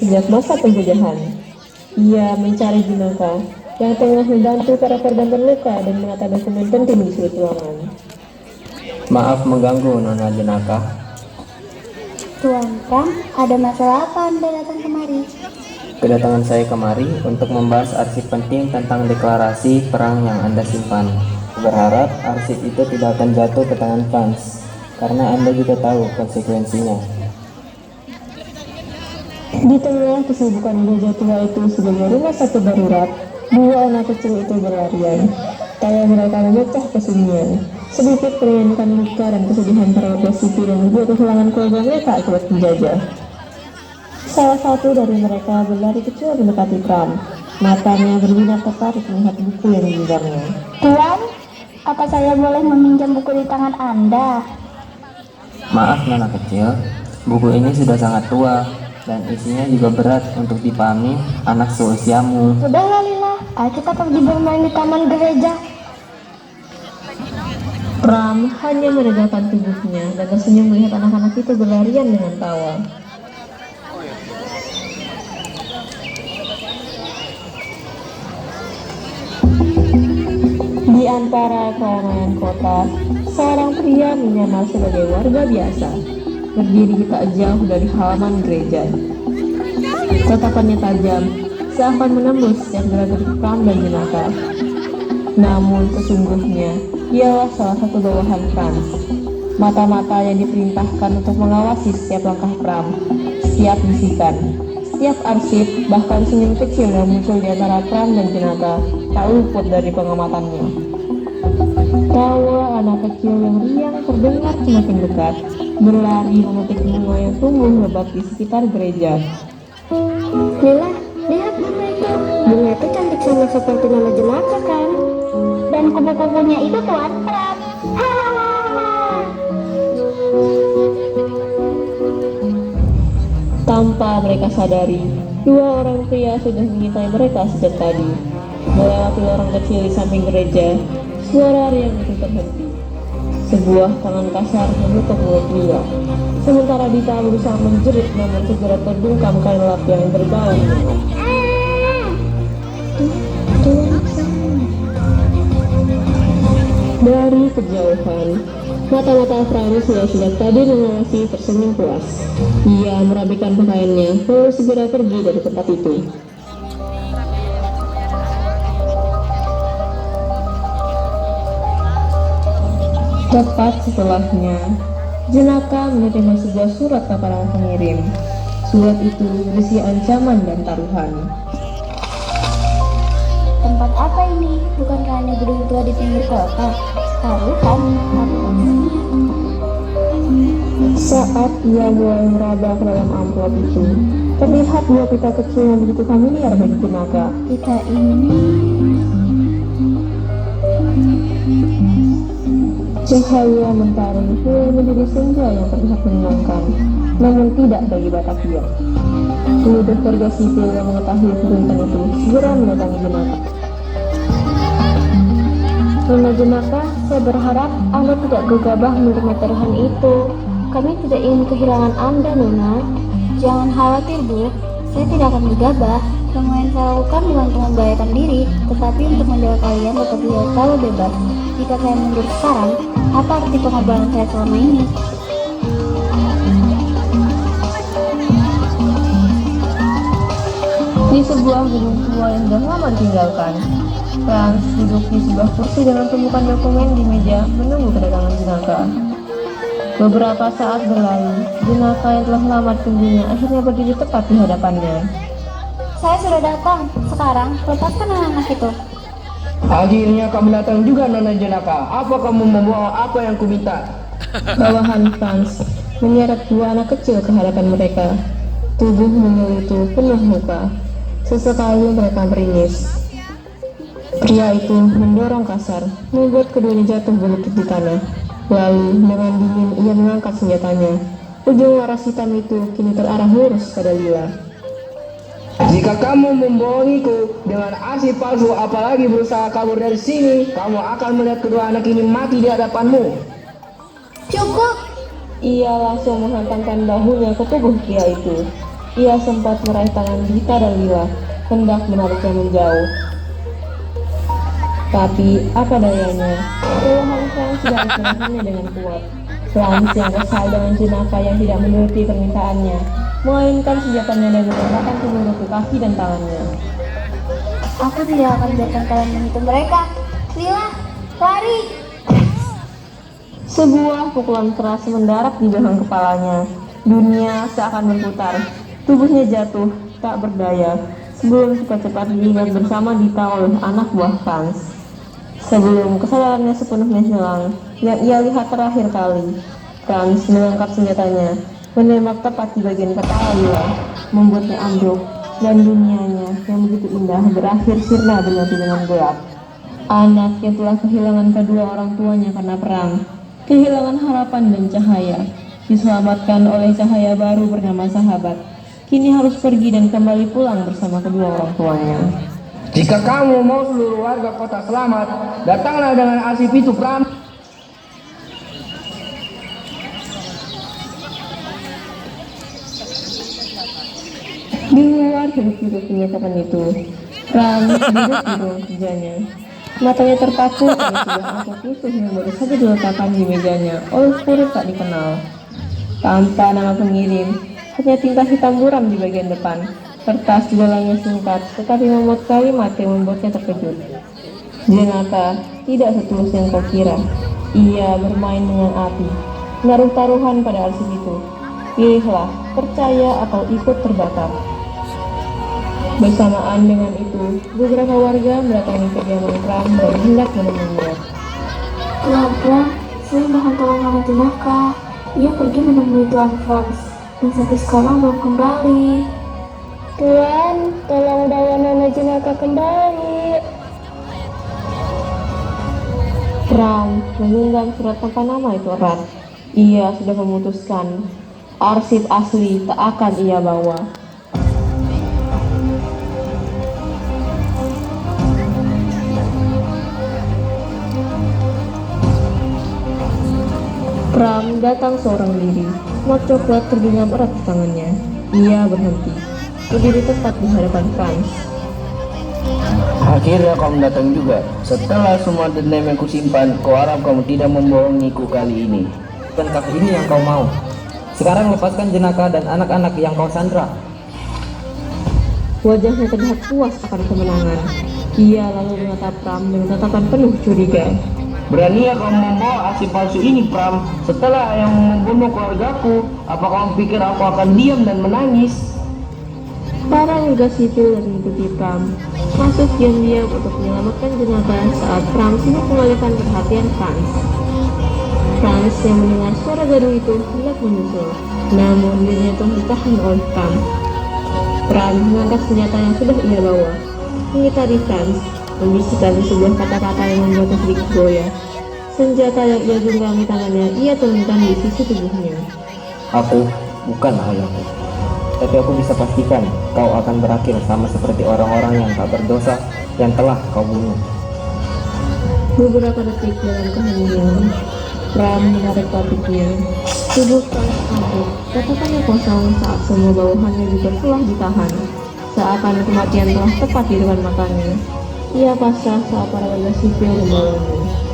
sejak masa penjajahan. Ia mencari Junaka yang tengah membantu para korban terluka dan menata dokumen penting di suatu ruangan. Maaf mengganggu, Nona Jenaka. Tuan Pram, ada masalah apa Anda datang kemari? Kedatangan saya kemari untuk membahas arsip penting tentang deklarasi perang yang Anda simpan. Berharap arsip itu tidak akan jatuh ke tangan Franz, karena Anda juga tahu konsekuensinya. Di tengah kesibukan gereja tua itu sebagai rumah sakit darurat, dua anak kecil itu berlarian. Taya mereka memecah kesunyian. Sedikit meringankan luka dan kesedihan para warga sipil yang juga kehilangan keluarga mereka akibat penjajah. Salah satu dari mereka berlari kecil mendekati Pram. Matanya berbinar tertarik melihat buku yang digenggamnya. Tuan, apa saya boleh meminjam buku di tangan Anda? Maaf Nona kecil, buku ini sudah sangat tua dan isinya juga berat untuk dipahami anak seusiamu. Sudahlah Lila, ayo kita pergi bermain di taman gereja. Pram hanya menegakkan tubuhnya dan tersenyum melihat anak-anak itu berlarian dengan tawa. Di antara keramaian kota, seorang pria menyamar sebagai warga biasa, berdiri tak jauh dari halaman gereja. Tatapannya tajam, seakan menembus setiap gerak-gerik Pram dan Junaka. Namun sesungguhnya, ialah salah satu bawahan Franz. Mata-mata yang diperintahkan untuk mengawasi setiap langkah Pram, setiap bisikan, setiap arsip, bahkan senyum kecil yang muncul di antara Pram dan Junaka tak luput dari pengamatannya. Tawa anak kecil yang riang terdengar semakin dekat, berlari memetik bunga yang tumbuh lebat di sekitar gereja. Lila, lihat bunga itu. Bunga itu cantik sama seperti Nona Jenaka kan? Dan kupu-kupunya itu Tuan Pram. Tanpa mereka sadari, dua orang pria sudah mengintai mereka sejak tadi. Melewati lorong kecil di samping gereja, suara riang itu terhenti. Sebuah tangan kasar menutup mulut Lila. Sementara Dita berusaha menjerit namun segera terbungkam karena lap yang berbau menyengat. Dari kejauhan, mata-mata Franz yang sejak tadi mengawasi tersenyum puas. Ia merapikan pakaiannya lalu segera pergi dari tempat itu. Tepat setelahnya, Jenaka menerima sebuah surat kepada pengirim. Surat itu berisi ancaman dan taruhan. Tempat apa ini? Bukankah ini gedung tua di pinggir kota? Taruhan, Saat ia mulai meraba ke dalam amplop itu, terlihat dua pita kecil yang begitu familiar bagi Jenaka. kita ini. Cahaya mentari mulai menjadi senja yang terlihat menyenangkan, namun tidak bagi Batavia. Seluruh warga sipil yang mengetahui keberuntungan itu segera mendatangi Jenaka. Nona Jenaka, saya berharap Anda tidak gegabah menerima taruhan itu. Kami tidak ingin kehilangan Anda, Nona. Jangan khawatir, Bu. Saya tidak akan gegabah. Semua yang saya lakukan bukan untuk membahayakan diri, tetapi untuk menjaga kalian tetap hidup selalu bebas. Jika saya mundur sekarang, apa arti pengorbanan saya selama ini? Di sebuah gedung tua yang sudah lama ditinggalkan, Franz duduk di sebuah kursi dengan tumpukan dokumen di meja menunggu kedatangan Jenaka. Beberapa saat berlalu, Jenaka yang telah lama tunggunya akhirnya berdiri tepat di hadapannya. Saya sudah datang. Sekarang, lepaskan anak-anak itu. Akhirnya kamu datang juga Nona Jenaka. Apa kamu membawa apa yang kuminta? Bawahan Franz menyeret dua anak kecil ke hadapan mereka. Tubuh mungil itu penuh luka. Sesekali mereka meringis. Pria itu mendorong kasar, membuat keduanya jatuh berlutut di tanah. Lalu dengan dingin ia mengangkat senjatanya. Ujung laras hitam itu kini terarah lurus pada Lila. Jika kamu membohongiku dengan arsip palsu, apalagi berusaha kabur dari sini, kamu akan melihat kedua anak ini mati di hadapanmu. Cukup! Ia langsung menghantamkan bahunya ke tubuh pria itu. Ia sempat meraih tangan Dita dan Lila, hendak menariknya menjauh. Tapi apa dayanya, kelelahan Franz tidak ditahannya dengan kuat. Franz yang kesal dengan jenaka yang tidak menuruti permintaannya, memainkan senjatanya dan menembakkan peluru ke kaki dan tangannya. Aku tidak akan biarkan kalian menyentuh mereka. Lila, lari! Sebuah pukulan keras mendarat di belakang kepalanya. Dunia seakan berputar. Tubuhnya jatuh, tak berdaya, sebelum cepat-cepat diingat bersama Dita oleh anak buah Franz. Sebelum kesadarannya sepenuhnya hilang, yang ia lihat terakhir kali, Franz mengangkat senjatanya, menembak tepat di bagian kepala Lila, membuatnya ambruk, dan dunianya yang begitu indah berakhir sirna berganti dengan gelap. Anak yang telah kehilangan kedua orang tuanya karena perang, kehilangan harapan dan cahaya, diselamatkan oleh cahaya baru bernama sahabat, kini harus pergi dan kembali pulang bersama kedua orang tuanya. Jika kamu mau seluruh warga kota selamat, datanglah dengan arsip itu, Pram. Di luar hidup-hidup menyatakan itu, Pram duduk di ruang kerjanya. Matanya terpaku pada sebuah amplop khusus yang baru saja diletakkan di mejanya oleh kurir tak dikenal. Tanpa nama pengirim, hanya tinta hitam buram di bagian depan. Kertas di dalamnya singkat, tetapi memuat kalimat yang membuatnya terkejut. Jenaka tidak setulus yang kau kira. Ia bermain dengan api, menaruh taruhan pada arsip itu. Pilihlah, percaya atau ikut terbakar. Bersamaan dengan itu, beberapa warga mendatangi kediaman Pram dan hendak menemuinya. Tuan, saya mohon tolong rawat jenaka. Ia pergi menemui Tuan Franz, dan sampai sekarang belum kembali. Tuan, tolong bawa Nona jenaka kembali. Pram menggenggam surat tanpa nama itu erat. Ia sudah memutuskan, arsip asli tak akan ia bawa. Pram datang seorang diri, mat coklat tergenggam erat di tangannya. Ia berhenti, berdiri tepat di hadapan Franz. Akhirnya kamu datang juga. Setelah semua dendam yang kusimpan, kau harap kamu tidak membohongiku kali ini. Bukankah ini yang kau mau? Sekarang lepaskan jenaka dan anak-anak yang kau sandra. Wajahnya terlihat puas akan kemenangan. Ia lalu menatap Pram dengan tatapan penuh curiga. Beraninya kamu membawa arsip palsu ini, Pram. Setelah yang membunuh keluargaku, apa kamu pikir aku akan diam dan menangis? Para warga sipil yang mengikuti Pram masuk diam-diam untuk menyelamatkan jenazah saat Pram sibuk mengalihkan perhatian Franz. Franz yang mendengar suara gaduh itu hendak menyusul, namun dirinya telah ditahan oleh Pram. Pram mengangkat senjata yang sudah ia bawa, mengitari Franz, membisikkan sebuah kata-kata yang membuatnya sedikit goyah. Senjata yang ia genggamnya tangannya ia turunkan di sisi tubuhnya. Aku bukanlah ayahmu, tapi aku bisa pastikan kau akan berakhir sama seperti orang-orang yang tak berdosa yang telah kau bunuh. Beberapa detik dalam keheningan, Pram menarik topiknya. Tubuh Franz ambruk, katakannya kosong saat semua bawahannya juga telah ditahan. Seakan kematian telah tepat di depan matanya. Ia pasrah saat para warga sipil membawanya.